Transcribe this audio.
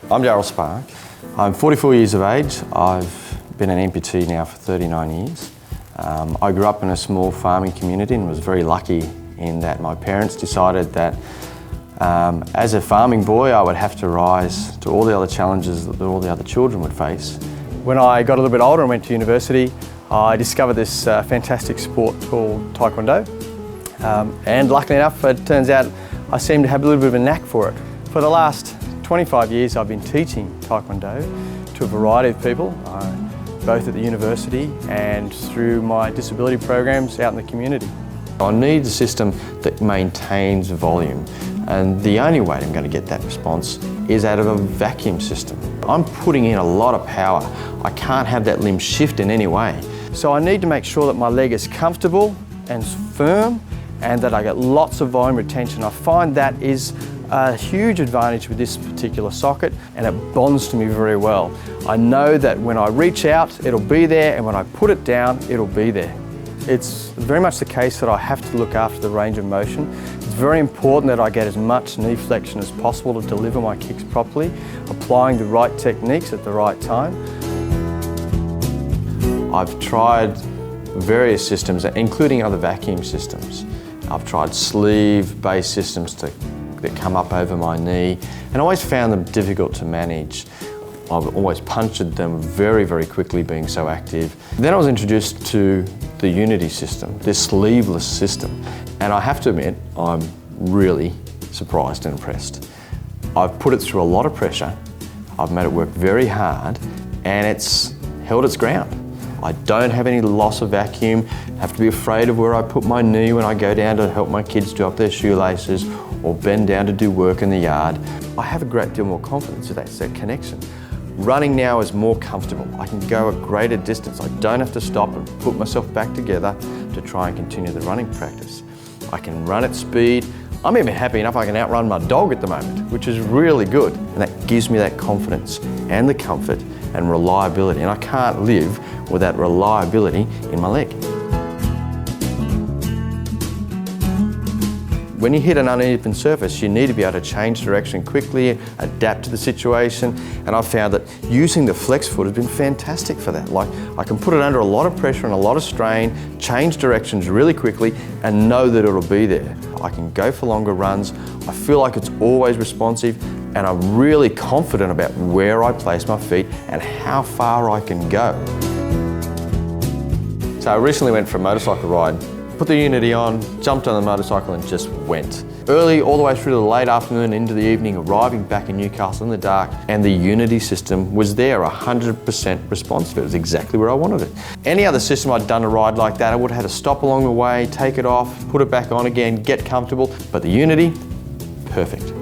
I'm Darrel Sparke. I'm 44 years of age. I've been an amputee now for 39 years. I grew up in a small farming community and was very lucky in that my parents decided that as a farming boy I would have to rise to all the other challenges that all the other children would face. When I got a little bit older and went to university, I discovered this fantastic sport called Taekwondo. And luckily enough, it turns out I seem to have a little bit of a knack for it. For the last 25 years I've been teaching Taekwondo to a variety of people, both at the university and through my disability programs out in the community. I need a system that maintains volume, and the only way I'm going to get that response is out of a vacuum system. I'm putting in a lot of power. I can't have that limb shift in any way. So I need to make sure that my leg is comfortable and firm and that I get lots of volume retention. I find that is a huge advantage with this particular socket, and it bonds to me very well. I know that when I reach out, it'll be there, and when I put it down, it'll be there. It's very much the case that I have to look after the range of motion. It's very important that I get as much knee flexion as possible to deliver my kicks properly, applying the right techniques at the right time. I've tried various systems, including other vacuum systems. I've tried sleeve-based systems that come up over my knee, and I always found them difficult to manage. I've always punctured them very, very quickly, being so active. Then I was introduced to the Unity system, this sleeveless system, and I have to admit, I'm really surprised and impressed. I've put it through a lot of pressure, I've made it work very hard, and it's held its ground. I don't have any loss of vacuum, have to be afraid of where I put my knee when I go down to help my kids do up their shoelaces or bend down to do work in the yard. I have a great deal more confidence, that's that connection. Running now is more comfortable. I can go a greater distance. I don't have to stop and put myself back together to try and continue the running practice. I can run at speed. I'm even happy enough I can outrun my dog at the moment, which is really good. And that gives me that confidence and the comfort and reliability. And I can't live without reliability in my leg. When you hit an uneven surface, you need to be able to change direction quickly, adapt to the situation, and I've found that using the flex foot has been fantastic for that. Like, I can put it under a lot of pressure and a lot of strain, change directions really quickly, and know that it'll be there. I can go for longer runs, I feel like it's always responsive, and I'm really confident about where I place my feet and how far I can go. So I recently went for a motorcycle ride. Put the Unity on, jumped on the motorcycle and just went. Early, all the way through to the late afternoon, into the evening, arriving back in Newcastle in the dark, and the Unity system was there, 100% responsive. It was exactly where I wanted it. Any other system I'd done a ride like that, I would have had to stop along the way, take it off, put it back on again, get comfortable, but the Unity, perfect.